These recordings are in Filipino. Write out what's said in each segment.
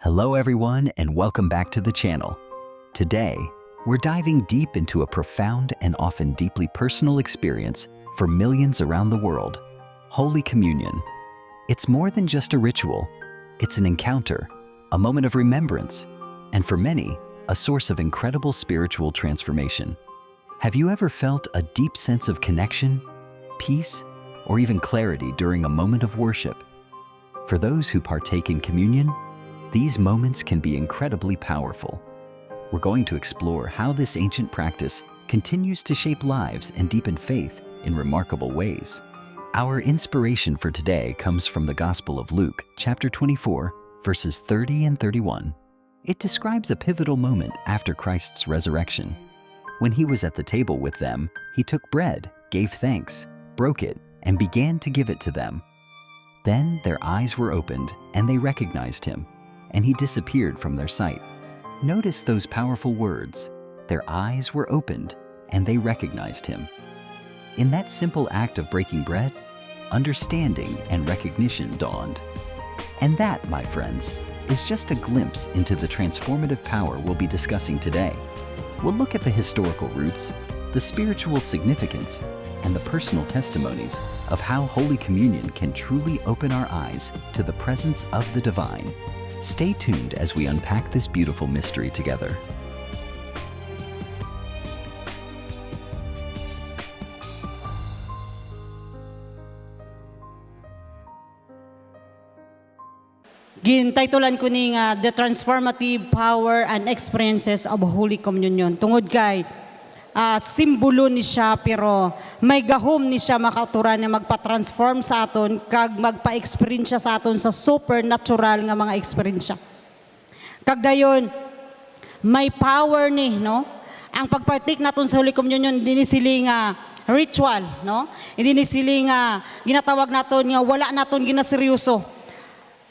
Hello everyone and welcome back to the channel. Today, we're diving deep into a profound and often deeply personal experience for millions around the world, Holy Communion. It's more than just a ritual. It's an encounter, a moment of remembrance, and for many, a source of incredible spiritual transformation. Have you ever felt a deep sense of connection, peace, or even clarity during a moment of worship? For those who partake in communion, these moments can be incredibly powerful. We're going to explore how this ancient practice continues to shape lives and deepen faith in remarkable ways. Our inspiration for today comes from the Gospel of Luke, chapter 24, verses 30 and 31. It describes a pivotal moment after Christ's resurrection. When he was at the table with them, he took bread, gave thanks, broke it, and began to give it to them. Then their eyes were opened, and they recognized him, and he disappeared from their sight. Notice those powerful words. Their eyes were opened, and they recognized him. In that simple act of breaking bread, understanding and recognition dawned. And that, my friends, is just a glimpse into the transformative power we'll be discussing today. We'll look at the historical roots, the spiritual significance, and the personal testimonies of how Holy Communion can truly open our eyes to the presence of the divine. Stay tuned as we unpack this beautiful mystery together. Gintitulan ko ni nga The Transformative Power and Experiences of Holy Communion. Tungod kay simbolo ni siya pero may gahom ni siya makaturan na magpa-transform sa aton kag magpa-experience sa aton sa supernatural nga mga experience. Kag dayon may power ni no ang pagpartik naton sa Holy Communion dinhi sili nga ritual no hindi ni sili nga ginatawag naton nga wala naton ginaseryoso.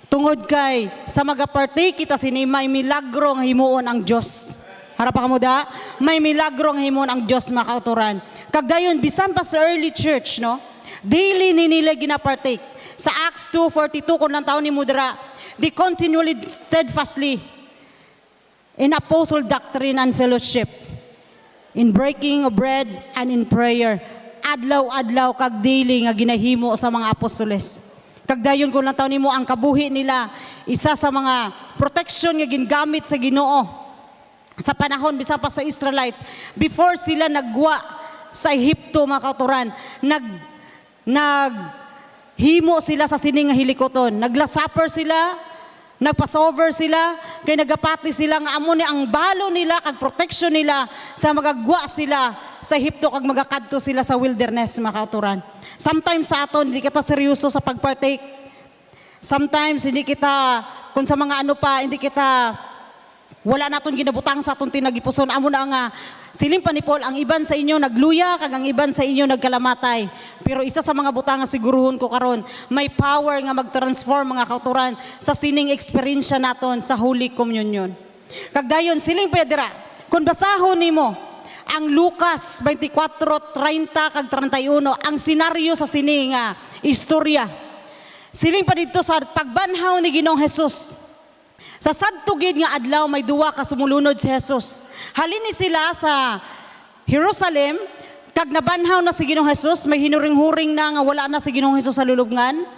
Tungod kay sa magapartik kita sini may milagro nga himuon ang Dios. Harap ka mo da, may milagro nga himon ang Diyos makauturan. Kag dayon bisan pa sa early church, no? Daily ni nila ginapartake. Sa Acts 2:42 kung lang taon ni Mudra, they continually steadfastly in apostle doctrine and fellowship, in breaking of bread and in prayer. Adlaw-adlaw kag daily nga ginahimo sa mga apostoles. Kag dayon kung lang taon nimo ang kabuhi nila, isa sa mga protection nga gingamit sa Ginoo. Sa panahon bisa pa sa Israelites, before sila nagwa sa Ehipto mga kauturan, naghimo sila sa sining nga hilikoton. Naglasupper sila, nagpasover sila, kay nagapati sila nga amo ni ang balo nila kag protection nila sa magagwa sila sa Ehipto kag magakadto sila sa wilderness mga kauturan. Sometimes sa aton hindi kita seryoso sa pagpartake. Sometimes hindi kita kung sa mga ano pa hindi kita wala naton ginabutang sa aton tinagipuson. Amo na nga siling pa ni Paul, ang iban sa inyo nagluya kag ang iban sa inyo nagkalamatay. Pero isa sa mga butang nga siguruhon ko karon, may power nga mag-transform mga kauturan sa sining experience naton sa Holy Communion. Kag dayon siling Pedra, kung basahon nimo ang Lucas 24:30 kag 31, ang senaryo sa sining nga istorya. Siling pa dito sa pagbanhaw ni Ginoong Hesus. Sa sadtugid nga adlaw may duwa ka sumulunod si Jesus. Halini sila sa Jerusalem kag nabanhaw na si Ginoong Hesus, may hinuring-huring na nga wala na si Ginoong Hesus sa lulubngan.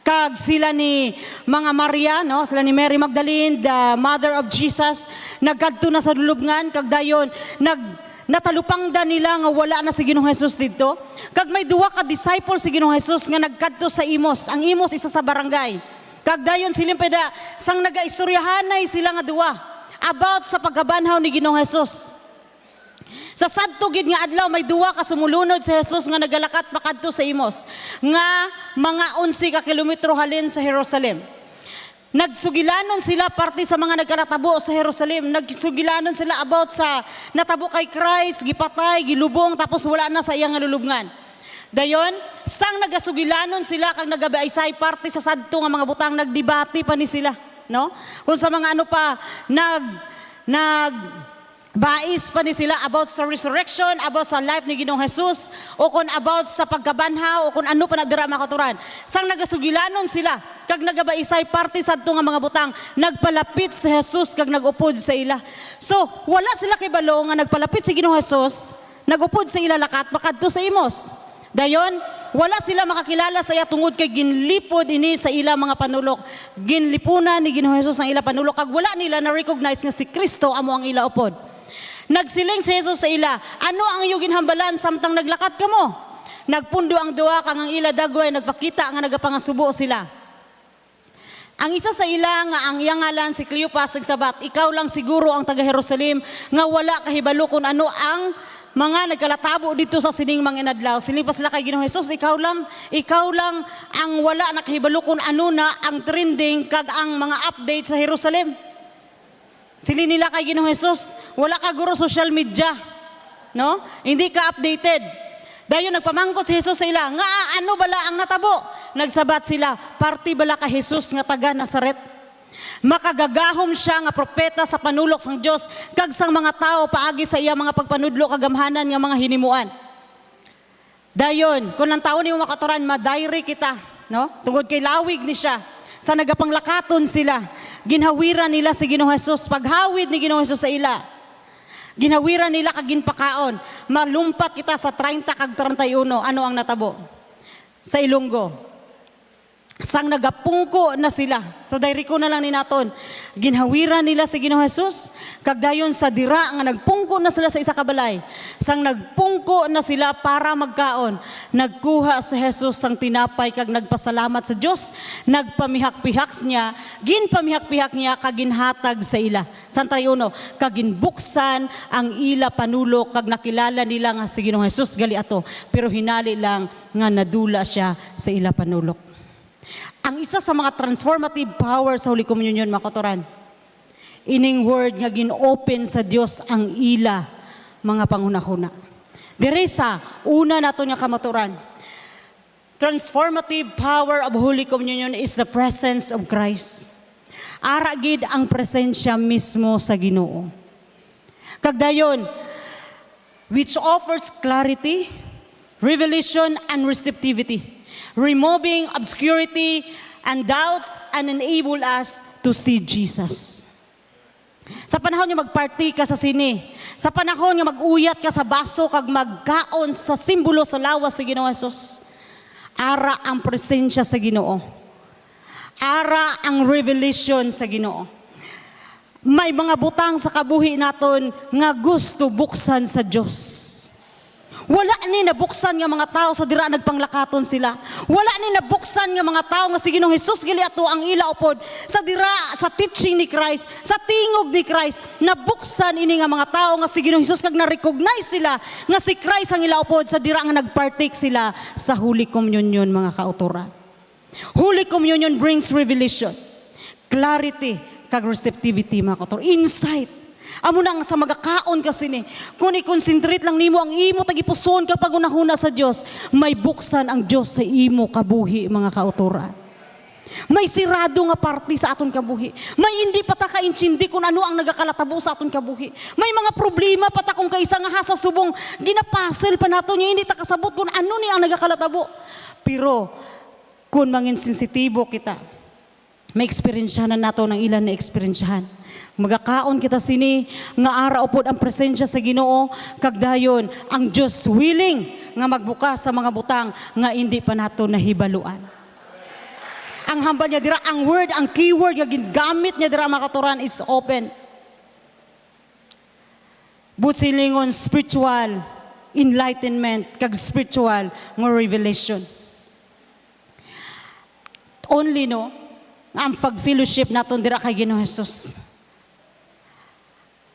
Kag sila ni mga Maria, no, sila ni Mary Magdalene, the mother of Jesus, nagkadto na sa lulubngan kag dayon natalupangda nila nga wala na si Ginoong Hesus didto. Kag may duwa ka disciples si Ginoong Hesus nga nagkadto sa Imos. Ang Imos isa sa barangay. Kag dayon siling peda sang nagaistoryahanay sila nga duwa about sa pagkabanhaw ni Ginoong Hesus. Sa sadtugid nga adlaw may duwa ka sumulunod si Hesus nga nagalakat pakadto sa Imos nga mga 11 ka kilometro halin sa Jerusalem. Nagsugilanon sila parte sa mga nagkalatabo sa Jerusalem. Nagsugilanon sila about sa natabo kay Christ, gipatay, gilubong tapos wala na sa iyang lulubngan. Dayon, sang nagasugilanon sila kag nagabaysay parte sa sadto nga mga butang nagdebate pa ni sila, no? Kung sa mga ano pa bais pa ni sila about sa resurrection, about sa life ni Ginoong Hesus, o kung about sa pagkabanhaw, o kung ano pa na drama katuran. Sang nagasugilanon sila, kag nagabaisay parte sadto nga mga butang, nagpalapit si Jesus kag nagupod sa ila. So, wala sila kay balo nga nagpalapit si Ginoong Jesus, nagupod sa ila lakat makadto sa imos. Dayon, wala sila makakilala sa iya tungod kay ginlipod ini sa ila mga panulok. Ginlipunan ni Ginoong Jesus ang ila panulok kag wala nila na recognize nga si Kristo amo ang ila upod. Nagsiling si Jesus sa ila, ano ang iyong ginhambalan samtang naglakat kamo? Nagpundo ang duwa kang ang ila dagway nagpakita nga nagapangasubo sila. Ang isa sa ila nga ang iyang ngalan si Cleopas nagsabat, ikaw lang siguro ang taga Jerusalem nga wala kahibalo kung ano ang mga nagkalatabo dito sa sining mga inadlaw. Silipas sila kay Ginoong Jesus, ikaw lang ang wala nakahibalo kung ano na ang trending kag ang mga update sa Jerusalem. Sili nila kay Ginoong Jesus, wala ka guro social media, no? Hindi ka updated. Dayon nagpamangkot si Jesus sa ila, nga ano bala ang natabo? Nagsabat sila, parti bala ka Jesus nga taga Nazaret. Makagagahom siya nga propeta sa panulok sang Dios kag sang mga tao paagi sa iya mga pagpanudlo kagamhanan nga mga hinimuan. Dayon, kung ang tao nimo makaturan, madayri kita, no? Tungod kay lawig ni siya. Sa nagapanglakaton sila, ginhawiran nila si Ginoong Jesus. Paghawid ni Ginoong Jesus sa ila, ginawiran nila kag ginpakaon. Malumpat kita sa 30 kag 31. Ano ang natabo? Sa Ilonggo. Sang nagapungko na sila. So dayri ko na lang ni naton. Ginhawiran nila si Ginoong Jesus kag dayon sa dira nga nagpungko na sila sa isa ka balay. Sang nagpungko na sila para magkaon, nagkuha si Jesus sang tinapay kag nagpasalamat sa Dios, nagpamihak-pihak niya, ginpamihak-pihak niya kag ginhatag sa ila. Sang 31, kag ginbuksan ang ila panulok kag nakilala nila nga si Ginoong Jesus gali ato, pero hinali lang nga nadula siya sa ila panulok. Ang isa sa mga transformative power sa Holy Communion, mga katuran, ining word nga gin-open sa Dios ang ila mga panghunahuna. Dire sa una nato nga kamaturan, transformative power of Holy Communion is the presence of Christ. Ara gid ang presensya mismo sa Ginoo. Kag dayon, which offers clarity, revelation, and receptivity, removing obscurity and doubts and enable us to see Jesus. Sa panahon nga magparty ka sa sini, sa panahon nga mag-uyat ka sa baso kag magkaon sa simbolo sa lawas sa Ginoong Jesus, ara ang presensya sa Ginoo. Ara ang revelation sa Ginoo. May mga butang sa kabuhi naton nga gusto buksan sa Dios. Wala ni nabuksan nga mga tao sa dira nagpanglakaton sila. Wala ni nabuksan nga mga tao nga si Ginoong Hesus gali ato ang ila upod sa dira sa teaching ni Christ, sa tingog ni Christ. Nabuksan ini nga mga tao nga si Ginoong Hesus kag na-recognize sila nga si Christ ang ila upod sa dira nga nagpartake sila sa Holy Communion, mga kauturan. Holy Communion brings revelation, clarity, kag receptivity, mga kauturan, insight. Amo nang sa magakaon kasi ni, kung i-concentrate lang nimo ang imo tagipuson kapag unahuna sa Dios, may buksan ang Dios sa imo kabuhi, mga kauturan. May sirado nga parte sa aton kabuhi. May hindi pa ta kaintindi kung ano ang nagakalatabo sa aton kabuhi. May mga problema pa ta kung kaisa nga sa subong ginapasel pa nato nya hindi ta kasabot kung ano ni ang nagakalatabo. Pero kung mangin sensitibo kita, may eksperyensyahan na nato ng ilan na eksperyensyahan. Magakaon kita sini nga ara upod ang presensya sa Ginoo kag dayon ang Dios willing nga magbukas sa mga butang nga hindi pa nato nahibaluan. Ang hamba niya dira, ang word, ang keyword nga gingamit niya dira, mga katuran, is open. Butsilingon spiritual enlightenment kag spiritual nga revelation. Only no ang pag-fellowship naton dira kay Ginoong Hesus.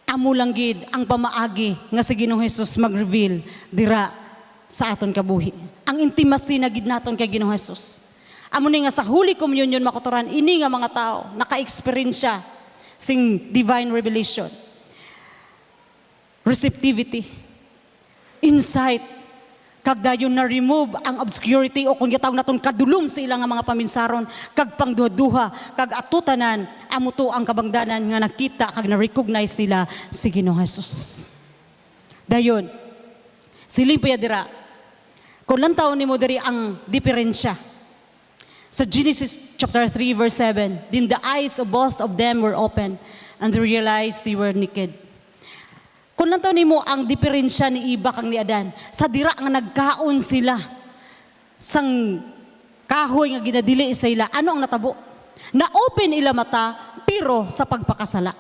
Amo lang gid ang pamaagi nga si Ginoong Hesus mag-reveal dira sa aton kabuhi. Ang intimacy na gid naton kay Ginoong Hesus. Amo ni nga sa Holy Communion, makaturan, ini nga mga tao naka-experience sing divine revelation, receptivity, insight, kag dayon na remove ang obscurity o kung gitawag naton kadulom sa ilang mga paminsaron, kag pangduha-duha, kag atutanan, amo to ang kabangdanan nga nakita kag na-recognize nila si Ginoong Hesus. Dayon, siling pa dira, kung lantaw nimo diri ang diferensya Sa Genesis chapter 3 verse 7, then the eyes of both of them were open and they realized they were naked. Kung lang nimo ang diferensya ni Iba kang ni Adan, sa dira nga nagkaon sila sang kahoy nga ginadili sa ila, ano ang natabo? Na-open ila mata, pero sa pagpakasala.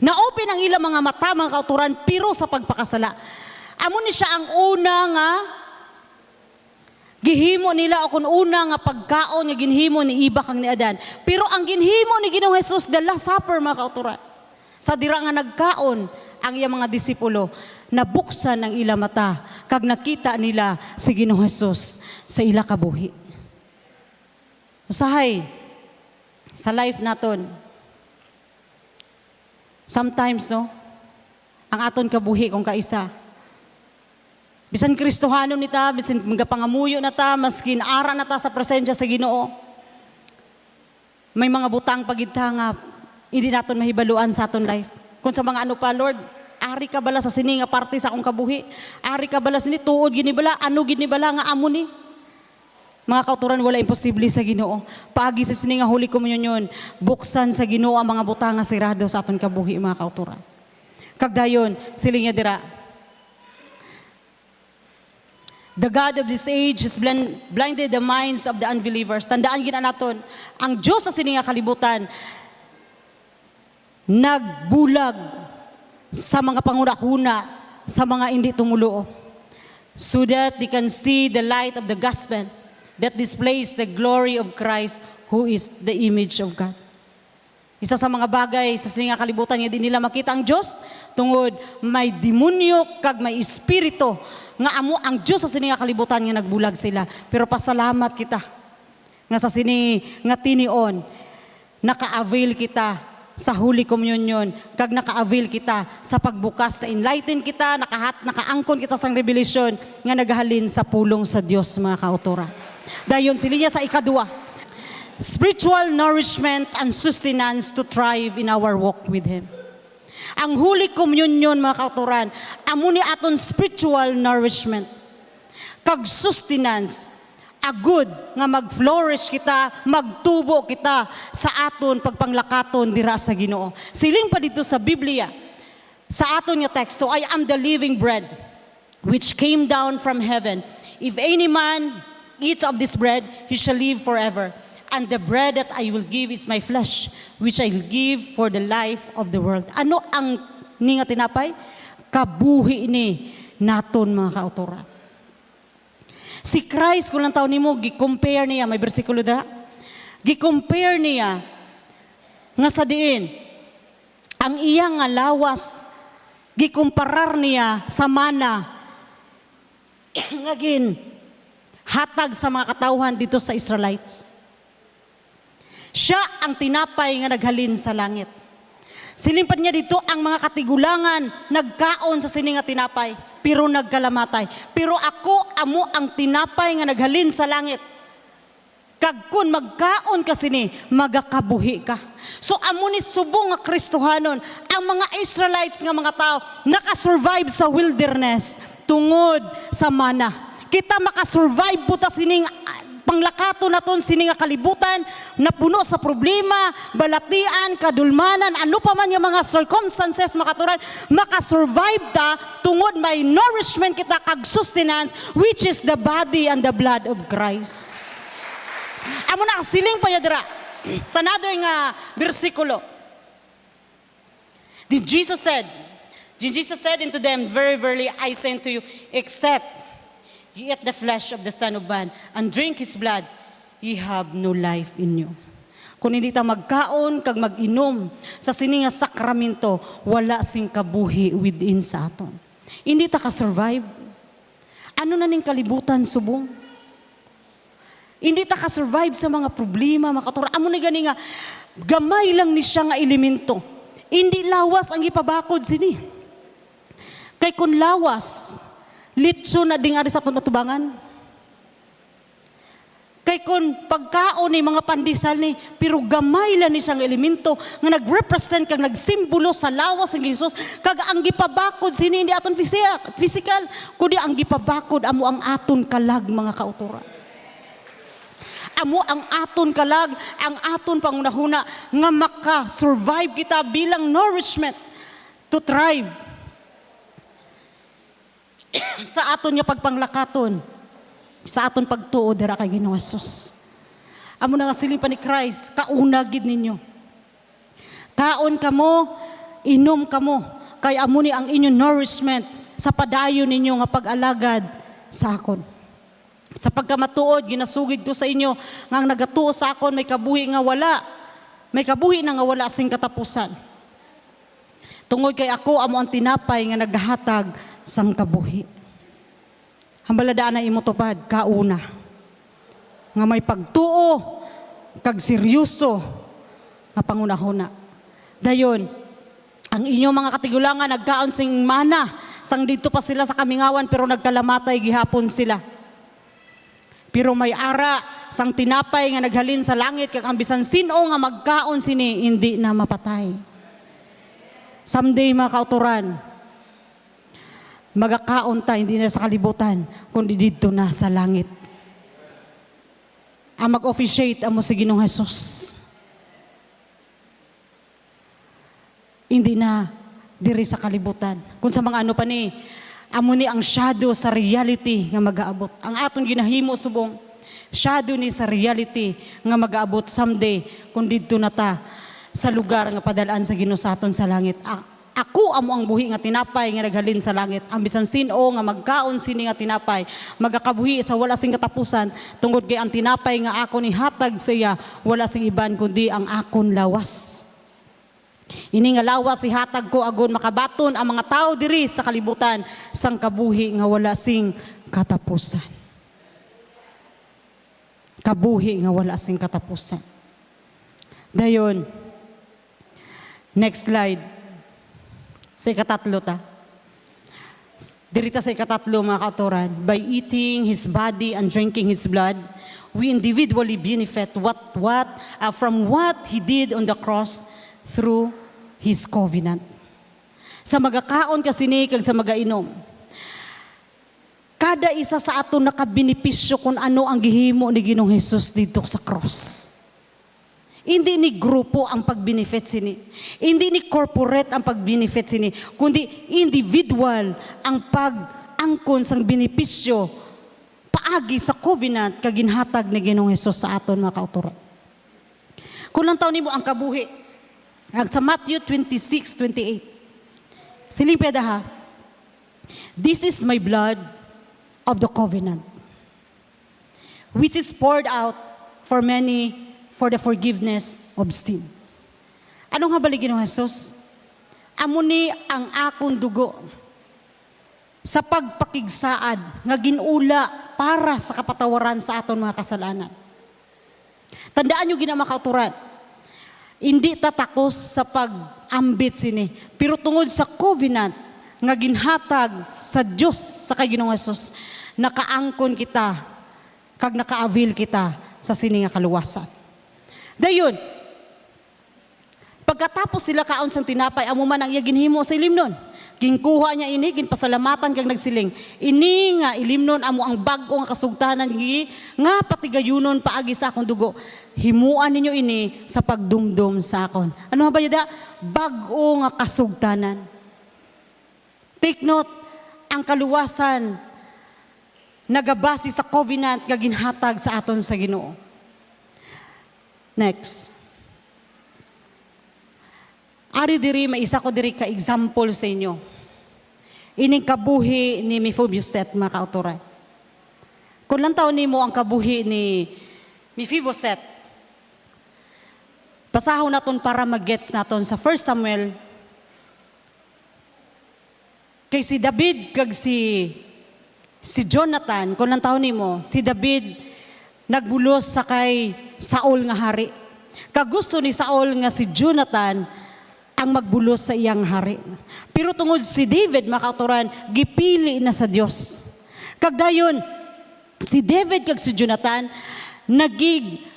Na-open ang ila mga mata, mga kauturan, pero sa pagpakasala. Amo ni siya ang una nga gihimo nila o kung una nga pagkaon nga ginhimo ni Iba kang ni Adan. Pero ang ginhimo ni Ginoong Hesus, the Last Supper, mga kauturan. Sa dira nga nagkaon ang iyang mga disipulo, nabuksan ang ila mata kag nakita nila si Ginoong Hesus sa ila kabuhi. Usahay sa life naton, sometimes no, ang aton kabuhi kung kaisa, bisan Kristohanon nita, bisan magapangamuyo na ta, maskin ara na ta sa presensya sa Ginoo, may mga butang pagita nga hindi naton mahibaluan sa aton life. Kung sa mga ano pa, Lord, ari ka bala sa sini nga parte sa akong kabuhi, ari ka bala sini tuod gini bala, ano gini bala nga amo ni. Mga kauturan, wala imposible sa Ginoo. Paagi sa sini nga Holy Communion, buksan sa Ginoo ang mga butang nga sirado sa aton kabuhi, mga kauturan. Kagdayon, siling niya dira, the God of this age has blinded the minds of the unbelievers. Tandaan gina naton, ang Diyos sa sini nga kalibutan, nagbulag sa mga panguna-una, sa mga hindi tumulo, so that they can see the light of the gospel that displays the glory of Christ, who is the image of God. Isa sa mga bagay sa sini nga kalibutan nga di nila makita ang Diyos, tungod may demonyo kag may espiritu nga amo ang Diyos sa sini nga kalibutan nga nagbulag sila. Pero pasalamat kita nga sa sini nga tinion, naka-avail kita sa Holy Communion, kag naka-avail kita sa pagbukas na enlighten kita, nakaangkon kita sang revelation nga nagahalin sa pulong sa Dios, mga kauturan. Dayon silinya sa ikadua, spiritual nourishment and sustenance to thrive in our walk with Him. Ang Holy Communion, mga kauturan, amo ni aton spiritual nourishment kag sustenance, agud nga mag-flourish kita, magtubo kita sa aton pagpanglakaton dira sa Ginoo. Siling pa dito sa Biblia, sa aton nga teksto, I am the living bread which came down from heaven. If any man eats of this bread, he shall live forever. And the bread that I will give is my flesh, which I will give for the life of the world. Ano ang ni nga tinapay? Kabuhi ni naton, mga kauturan. Si Christ, kung lang taon nimo, gi-compare niya, may bersikulo dira, gi-compare niya nga sa diin, ang iyang nga lawas, gi-comparar niya sa mana, ngagin, hatag sa mga katawhan dito sa Israelites. Siya ang tinapay nga naghalin sa langit. Silimpad niya dito ang mga katigulangan, nagkaon sa sini nga tinapay, pero nagkalamatay. Pero ako, amo ang tinapay nga naghalin sa langit. Kag kun magkaon ka sini, magakabuhi ka. So amo ni subong nga Kristohanon, ang mga Israelites nga mga tao, nakasurvive sa wilderness, tungod sa mana. Kita makasurvive po ta sining panglakato naton sini nga kalibutan, napuno sa problema, balatian, kadulmanan, ano pa man yung mga circumstances makaturan, makasurvive ta tungod may nourishment kita kag sustenance, which is the body and the blood of Christ. Amo na siling pa yadra sa another nga bersikulo. Jesus said unto them, very verily I say unto you, except ye eat the flesh of the Son of Man and drink His blood, ye have no life in you. Kung hindi ta magkaon kag mag-inom sa sini nga sakramento, wala sing kabuhi within sa aton. Hindi ta ka-survive. Ano na ning kalibutan subong? Hindi ta ka-survive sa mga problema, makatura. Amo na gani nga gamay lang ni siya nga elemento. Hindi lawas ang ipabakod sini. Kay kun lawas, litso na ding ari sa tunutubangan. Kay kun pagkaon ni mga pandisal ni, pero gamay lang ni siyang elemento nga nag-represent kag nagsimbolo sa lawas ng Jesus, kag ang gipabakod sini hindi aton physical, kundi ang gipabakod amo ang aton kalag, mga kauturan. amo ang aton kalag, ang aton pangunahuna nga maka-survive kita bilang nourishment to thrive sa aton nga pagpanglakaton, sa aton pagtuo dira kay Ginoong Hesus. Amo na nga siling pa ni Christ, kauna gid ninyo. Kaon kamo, inom kamo, kay amo ni ang inyong nourishment sa padayon ninyo nga pag-alagad sa akon. Sa pagkamatuod, ginasugid ko sa inyo nga ang nagatuo sa akon may kabuhi na nga wala sing katapusan. Tungod kay ako amo ang tinapay nga naghatag sang kabuhi. Hambaladaan na imo tupad, kauna. Nga may pagtuo, kag seryoso, nga pangunahuna. Dayon, ang inyong mga katigulangan nagkaon sing mana, sang dito pa sila sa kamingawan pero nagkalamatay gihapon sila. Pero may ara, sang tinapay nga naghalin sa langit, kag ang bisan sino nga magkaon sini, hindi na mapatay. Someday mga kauturan, magakaon ta, hindi na sa kalibutan, kundi dito na sa langit. Ang mag-officiate amo si Ginoong Hesus. Hindi na diri sa kalibutan. Kung sa mga ano pa ni, amo ni ang shadow sa reality nga mag-aabot. Ang aton ginahimo subong, shadow ni sa reality nga mag-aabot someday kung dito na ta sa lugar nga padalaan sa Ginoo sa aton sa langit. Ako amo ang buhi nga tinapay nga naghalin sa langit. Ang bisan sino nga magkaon sini nga tinapay, magakabuhi sa wala sing katapusan, tungod kay ang tinapay nga ako ni hatag sa iya, wala sing iban kundi ang akon lawas. Ini nga lawas si hatag ko agon makabaton ang mga tao diri sa kalibutan sang kabuhi nga wala sing katapusan. Kabuhi nga wala sing katapusan. Dayon, next slide. Sa ikatatlo ta. Dirita sa ikatatlo mga kauturan, by eating His body and drinking His blood, we individually benefit from what He did on the cross through His covenant. Sa magakaon kasi ni kag sa magainom, kada isa sa ato nakabenepisyo kung ano ang gihimo ni Ginoong Hesus dito sa cross. Hindi ni grupo ang pag-benefit sini. Hindi ni corporate ang pag-benefit sini. Kundi individual ang pag-angkon sang benepisyo paagi sa covenant kaginhatag ni Ginoong Hesus sa aton mga kauturan. Kung lang taon nimo ang kabuhi, sa Matthew 26:28. Siling peda ha. This is my blood of the covenant, which is poured out for many for the forgiveness of sin. Anong habali Ginoong Hesus? Amo ni ang akong dugo sa pagpakigsaad nga ginula para sa kapatawaran sa aton mga kasalanan. Tandaan nyo ginama kauturan, hindi tatakos sa pag-ambit sini, pero tungod sa covenant nga ginhatag sa Diyos sa kay Ginoong Hesus, nakaangkon kita kag naka-avail kita sa sini nga kaluwasan. Dayon, pagkatapos sila kaon sang tinapay, amo man ang iya ginhimo sa ilimnon. Ginkuha niya ini, ginpasalamatan kag nagsiling. Ini nga ilimnon amo ang bag-o nga kasugtanan nga patigayunon paagi sa akong dugo. Himuan ninyo ini sa pagdumdum sa akon. Ano ba yada? Bag-o nga kasugtanan. Take note, ang kaluwasan nagabase sa covenant nga ginhatag sa aton sa Ginoo. Next. Ari diri, may isa ko diri ka example sa inyo. Ining kabuhi ni Mephibosheth mga kauturan. Kung lang taon nimo ang kabuhi ni Mephibosheth, pasahon naton para mag-gets naton sa 1 Samuel. Kay si David kag si Jonathan, kung lang taon nimo, si David nagbulos sa kay Saul nga hari. Kagusto ni Saul nga si Jonathan ang magbulos sa iyang hari. Pero tungod si David, mga kauturan, gipili na sa Dios. Kagdayon, si David kag si Jonathan,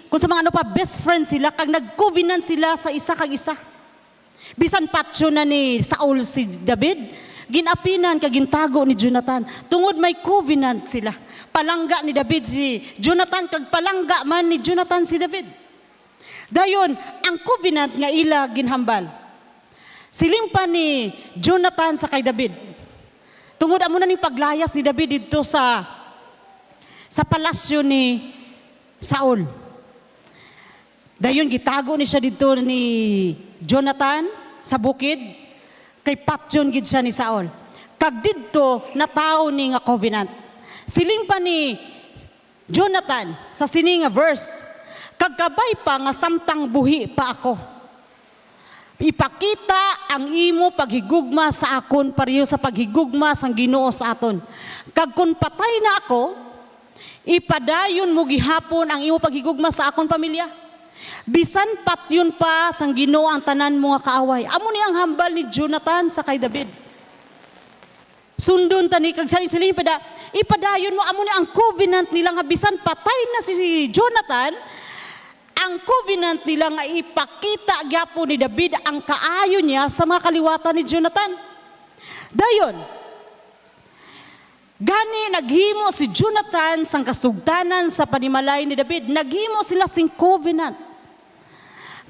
kung sa mga best friend sila, kag nag-covenant sila sa isa kag isa. Bisan patyo na ni Saul si David, ginapinan kag gintago ni Jonathan. Tungod may covenant sila. Palangga ni David si Jonathan kag palangga man ni Jonathan si David. Dayon, ang covenant nga ila ginhambal. Siling pa ni Jonathan sa kay David. Tungod amo na ning paglayas ni David dito sa palasyo ni Saul. Dayon gitago ni siya dito ni Jonathan sa bukid kay patyon gid siya ni Saul. Kag didto nataw ni nga covenant. Siling pa ni Jonathan sa sini nga verse, kag kabay pa nga samtang buhi pa ako. Ipakita ang imo paghigugma sa akon pareho sa paghigugma sang Ginoo sa aton. Kag kun patay na ako, ipadayon mo gihapon ang imo paghigugma sa akon pamilya. Bisan patyon pa sang Ginoo ang tanan mo nga kaaway. Amo ni ang hambal ni Jonathan sa kay David. Sundon tani kag sali-salin ipadayon mo amo ni ang covenant nila nga bisan patay na si Jonathan, ang covenant nila nga ipakita gyapon ni David ang kaayo niya sa mga kaliwatan ni Jonathan. Dayon, gani naghimo si Jonathan sang kasugtanan sa panimalay ni David. Naghimo sila sing covenant.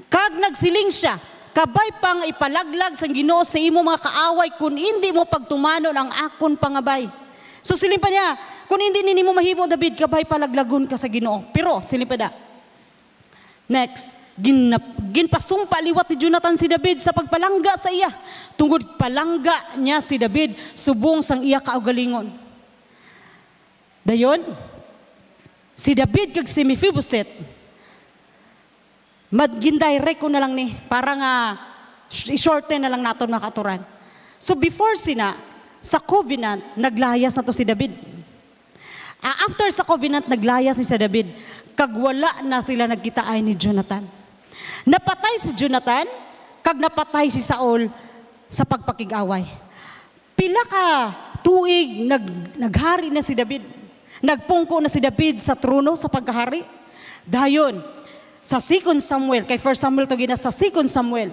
Kag nagsiling siya, kabay pang ipalaglag sang Ginoo sa imo mga kaaway kung hindi mo pagtumanon ang akon pangabay. So siling pa niya, kung hindi nimo mahimo David, kabay palaglagon ka sa Ginoo. Pero siling pa da. Next, ginpasumpa liwat ni Jonathan si David sa pagpalangga sa iya. Tungod palangga niya si David, subong sang iya kaugalingon. Dayon, si David kag si Mephibosheth, gindirect ko na lang ni, para nga i-shorten na lang naton mga katuran. So before sina, sa covenant, naglayas na to si David. After sa covenant, naglayas ni sa David, kag wala na sila nagkitaay ni Jonathan. Napatay si Jonathan, kag napatay si Saul sa pagpakig-away. Pila ka tuig naghari na si David. Nagpungko na si David sa trono sa pagkahari. Dayon, sa 2 Samuel, kay 1 Samuel to gina sa 2 Samuel,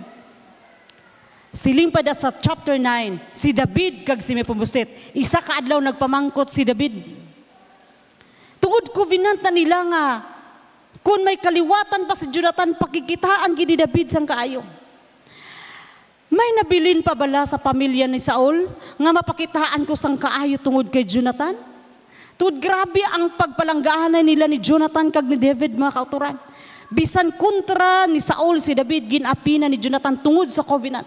siling pa da sa chapter 9, si David kag si Mephibosheth, isa ka adlaw nagpamangkot si David. Tungod covenant na nila nga, kung may kaliwatan pa si Jonathan, pakikitaan gid ni David sang kaayo. May nabilin pa bala sa pamilya ni Saul nga mapakitaan ko sang kaayo tungod kay Jonathan? Tungod grabe ang pagpalanggahan nila ni Jonathan kag ni David mga kauturan. Bisan kontra ni Saul si David, ginapi na ni Jonathan tungod sa covenant.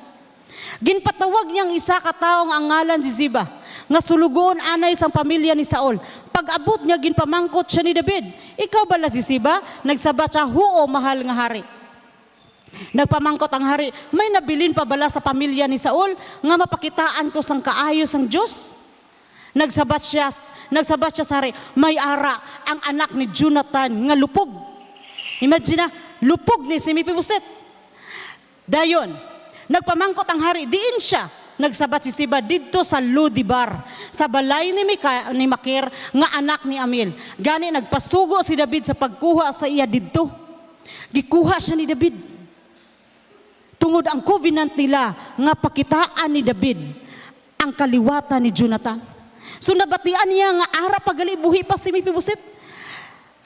Ginpatawag niyang isa ka tawo nga ang ngalan si Ziba, nga sulugon anay sang pamilya ni Saul. Pag abot niya, ginpamangkot siya ni David. Ikaw bala si Ziba? Nagsabat siya, huo mahal nga hari. Nagpamangkot ang hari, may nabilin pa bala sa pamilya ni Saul nga mapakitaan ko sang kaayo sang Diyos? Nagsabat siya sa hari, may ara ang anak ni Jonathan nga lupog. Imagine na, lupog ni si Mephibosheth. Dayon, nagpamangkot ang hari, diin siya. Nagsabat si Ziba dito sa Ludibar, sa balay ni Makir nga anak ni Amil. Gani nagpasugo si David sa pagkuha sa iya dito. Gikuha siya ni David. Tungod ang covenant nila nga pakitaan ni David ang kaliwatan ni Jonathan. So nabatian niya nga ara pagali buhi pa si Mephibosheth.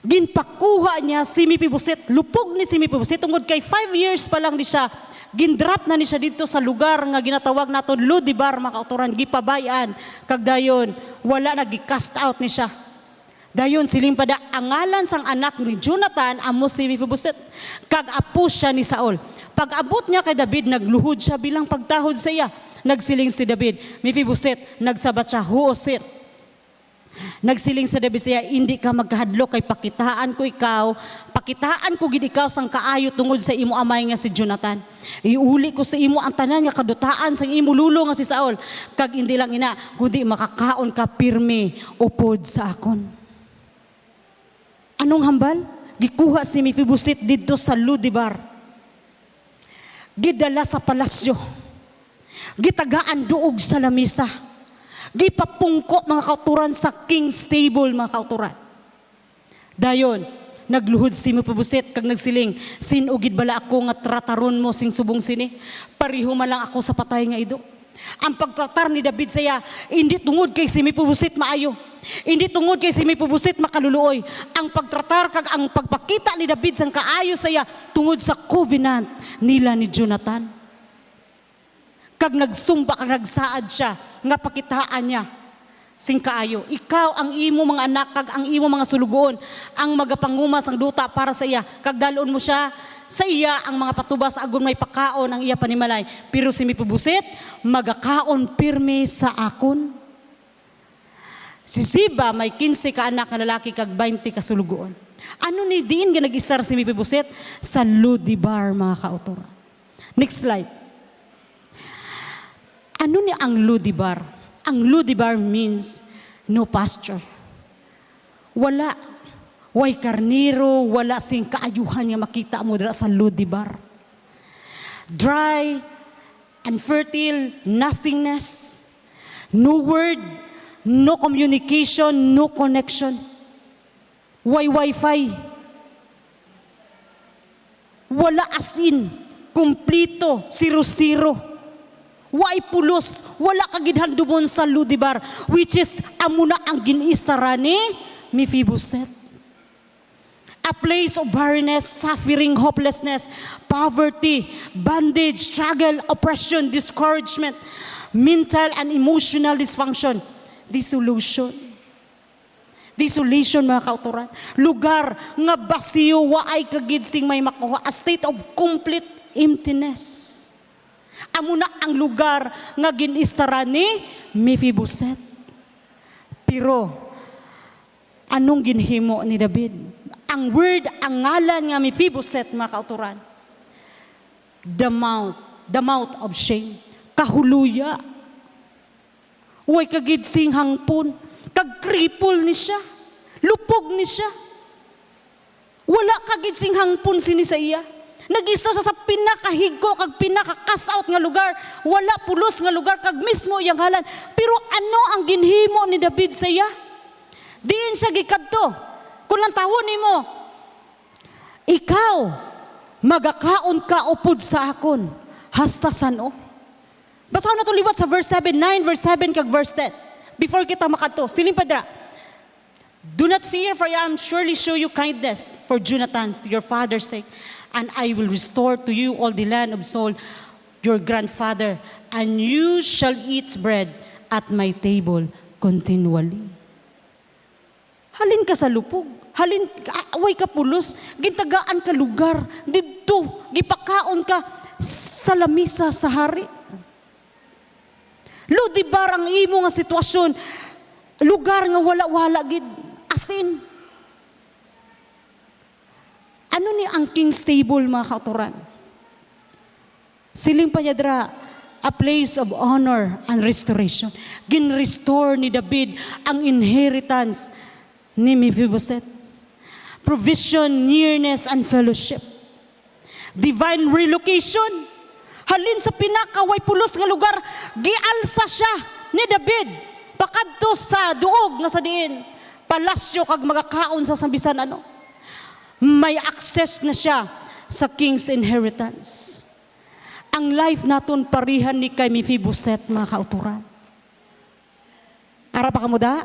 Ginpakuha niya si Mephibosheth, lupog ni si Mephibosheth, tungod kay 5 years pa lang di siya, gindrop na ni siya dito sa lugar nga ginatawag naton Ludibar, mga kauturan, gipabayan, kag dayon, wala na, gi-cast out ni siya. Dayon, siling pada, ang ngalan sang anak ni Jonathan, amo si Mephibosheth, kag apo siya ni Saul. Pag abot niya kay David, nagluhod siya bilang pagtahod sa iya. Nagsiling si David, Mephibosheth, nagsabat siya, huosir. Nagsiling sa David siya, hindi ka magkahadlok kay pakitaan ko ikaw, pakitaan ko gid ikaw sang kaayo tungod sa imo amay nga si Jonathan. Iuli ko sa imo ang tanan nga kadutaan sang imo lulo nga si Saul, kag hindi lang ina, kundi makakaon ka pirmi upod sa akon. Anong hambal? Gikuha si Mephibosheth didto sa Ludibar. Gidala sa palasyo. Gitagaan duog sa lamisa. Gipapungko mga kauturan sa king's table mga kauturan. Dayon, nagluhod si Mephibosheth kag nagsiling, sinugid bala ako nga trataron mo sing subong sini, pariho man lang ako sa patay nga ido. Ang pagtratar ni David saya, hindi tungod kay si Mephibosheth maayo. Hindi tungod kay si Mephibosheth makaluluoy. Ang pagtratar kag ang pagpakita ni David sang kaayo saya tungod sa covenant nila ni Jonathan. Kag nagsumba kag nagsaad siya nga pakitaan niya sing kaayo. Ikaw ang imo mga anak kag ang imo mga sulugoon ang magapanguma sang duta para sa iya. Kag dalon mo siya sa iya ang mga patubas agon may pakaon ang iya panimalay. Pero si Mephibosheth magakaon pirmi sa akon. Si Ziba may 15 ka anak na lalaki kag 20 ka sulugoon. Ano ni diin nga nag-istar si Mephibosheth? Sa Lodebar, mga kautoran. Next slide. Ano ni ang Lodebar? Ang Lodebar means no pasture. Wala. Way karniro, wala sing kaayuhan nga makita mo dira sa Lodebar. Dry, unfertile, nothingness, no word, no communication, no connection. Way wifi. Wala as in, kumplito, zero-zero. Way pulos, wala kagidhandumon sa Lodebar, which is amuna ang ginistara ni Mephibosheth. A place of barrenness, suffering, hopelessness, poverty, bondage, struggle, oppression, discouragement, mental and emotional dysfunction, desolation mga kautoran. Lugar nga basiyo, waay kagidsing may makuha, a state of complete emptiness. Amo na ang lugar nga ginistara ni Mephibosheth. Pero anong ginhimo ni David? Ang word, ang ngalan nga Mephibosheth, mga kauturan, the mouth of shame, kahuluya. Uy kagidsing hangpon, kag-cripple ni siya, lupog ni siya. Wala kagidsing hangpon sini sa iya. Nag-isa sa pinakahigko kag pinaka-cast out nga lugar, wala pulos nga lugar kag mismo iyang halan. Pero ano ang ginhimo ni David sa iya? Diin siya gikadto. Kung lang tawon nimo, ikaw magakaon ka upod sa akon hasta sano. Basaw na to liwat sa verse 7, 9, verse 7 kag verse 10. Before kita makadto, siling padra. Do not fear, for I am surely show you kindness for Jonathan's, your father's sake. And I will restore to you all the land of Saul, your grandfather, and you shall eat bread at my table continually. Halin ka sa lupog, halin away ka pulos, gintagaan ka lugar, didto, gipakaon ka sa lamisa sa hari. Lodebar ang imo nga sitwasyon, lugar nga wala-wala gid, asin. Ano ni ang king's table, mga kauturan? Siling pa niya dra, a place of honor and restoration. Gin-restore ni David ang inheritance ni Mephibosheth. Provision, nearness, and fellowship. Divine relocation. Halin sa pinakaway pulos nga lugar, gialsa siya ni David. Pakadto sa duog nga sa diin. Palasyo kag magakaon sa sambisan ano. May access na siya sa king's inheritance. Ang life naton parihan ni kay Mephibosheth, mga kauturan. Ara pa kamuda?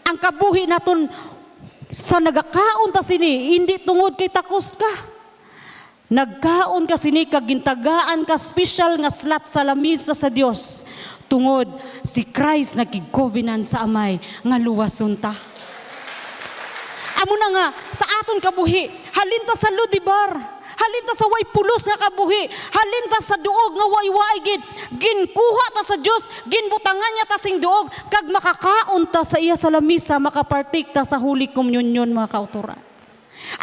Ang kabuhi naton sa nagakaon ta sini, hindi tungod kay takos ka. Nagkaon ka sini kag gintagaan ka special nga slot sa lamisa sa Dios. Tungod si Christ nagig-covenant sa amay nga luwason ta. Amo na nga, sa aton kabuhi, halinta sa Lodebar, halinta sa way pulos nga kabuhi, halinta sa duog nga way-way gid, ginkuha ta sa Dios, ginbutangan niya ta sing duog, kag makakaon ta sa iya sa lamisa, makapartik ta sa Holy Communion, mga kauturan.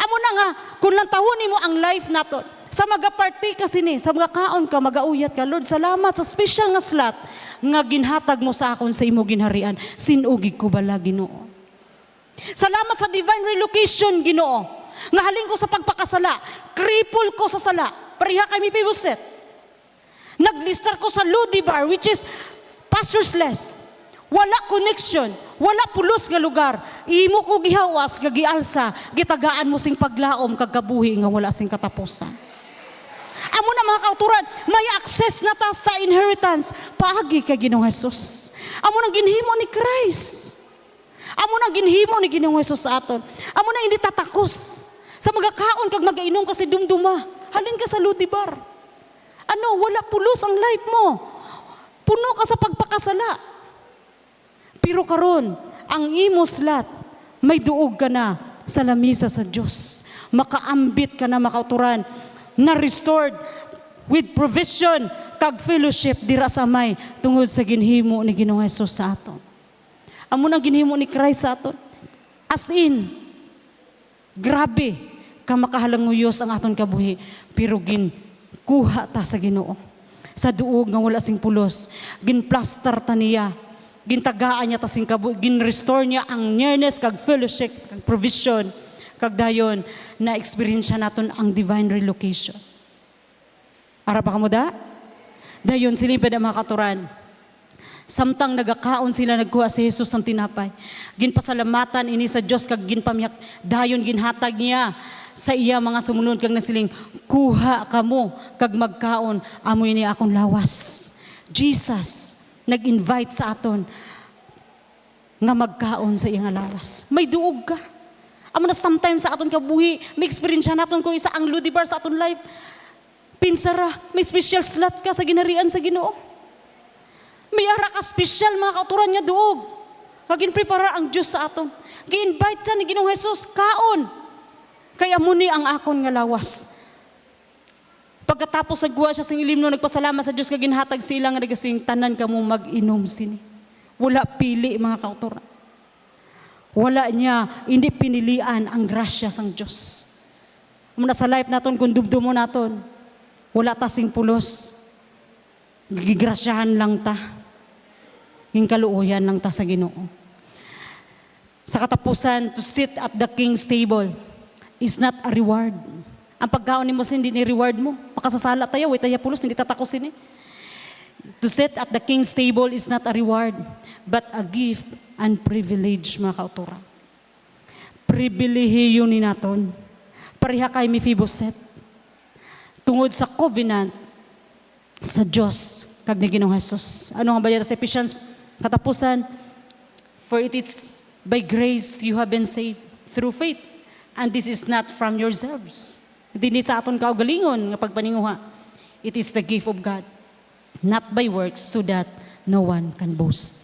Amo na nga, kung lang tawon mo ang life naton, sa magapartik ka sini, sa magakaon ka, magauyat ka, Lord, salamat sa special nga slot nga ginhatag mo sa akon sa imo ginharian, sinugig ko bala Ginoo. Salamat sa divine relocation, Ginoo. Nga halin ko sa pagpakasala, cripple ko sa sala, pareha kay Mephibosheth. Naglistar ko sa Lodebar, which is pastureless. Wala connection, wala pulos nga lugar. Imo ko gihawas, gagialsa, gitagaan mo sing paglaom kag kabuhi nga wala sing katapusan. Amo na mga kauturan, may access na ta sa inheritance. Paagi kay Ginoong Jesus. Amo nang ginhimo ni Christ. Amo nang ginhimo ni Ginoong Jesus sa aton. Amo na hindi tatakos. Sa magakaon kag magainom kasi dumduma. Halin ka sa ludibar. Ano, wala pulos ang life mo. Puno ka sa pagpakasala. Pero karon, ang imos lat, may duog ka na sa lamisa sa Diyos. Makaambit ka na makauturan, na restored with provision, kag fellowship, dira sa may, tungod sa ginhimo ni Ginoong Jesus sa aton. Amo nang ginhimo ni Christ sa aton. As in, grabe, ka makahalanguyos ang aton kabuhi, pero kuha ta sa Ginoo. Sa duog nga wala sing pulos, ginplaster ta niya, gintagaan niya ta sing kabuhi, ginrestore niya ang nearness, kag fellowship, kag provision, kag dayon na experience naton ang divine relocation. Ara pa kamo da? Dayon silipid ang mga katuran. Samtang nagakaon sila, nagkuha si Jesus ng tinapay. Ginpasalamatan ini sa Diyos, kag ginpamyak, dayon ginhatag niya sa iya mga sumunod, kag nasiling, kuha kamo, kag magkaon, amoy ni akong lawas. Jesus, nag-invite sa aton, nga magkaon sa iya nga lawas. May duog ka. Amo na sometimes sa aton kabuhi, may experience naton kung isa ang ludibar sa aton life. Pinsara, may special slot ka sa ginarian sa Ginoo. May ara ka special mga kauturan niya duog. Kagin prepara ang Diyos sa aton. Gi-invite ta ni Ginoong Jesus, kaon. Kaya muni ang akon nga lawas. Pagkatapos nagguha siya sing ilimno, nagpasalamat sa Diyos, kaginhatag sila nga nagasing tanan ka mo mag-inom sini. Wala pili mga kauturan. Wala niya, hindi pinilian ang grasya sang Diyos. Muna sa life naton, kung dubdumo naton, wala ta sing pulos. Gigrasyahan lang ta. Yung kaluoyan lang ta sa Ginoo. Sa katapusan, to sit at the king's table is not a reward. Ang pagkaon ni mo hindi ni reward mo. Makasasala tayo, tayo pulos, hindi tatakosin eh. To sit at the king's table is not a reward, but a gift and privilege, mga kauturan. Pribilehiyo ni naton. Pareha kay Mephibosheth. Tungod sa covenant sa Diyos, kag ni Ginoong Jesus. Ano nga ba yan sa Ephesians? Katapusan, for it is by grace you have been saved through faith, and this is not from yourselves. Hindi ni sa aton kaugalingon nga pagpaninguha. It is the gift of God, not by works, so that no one can boast.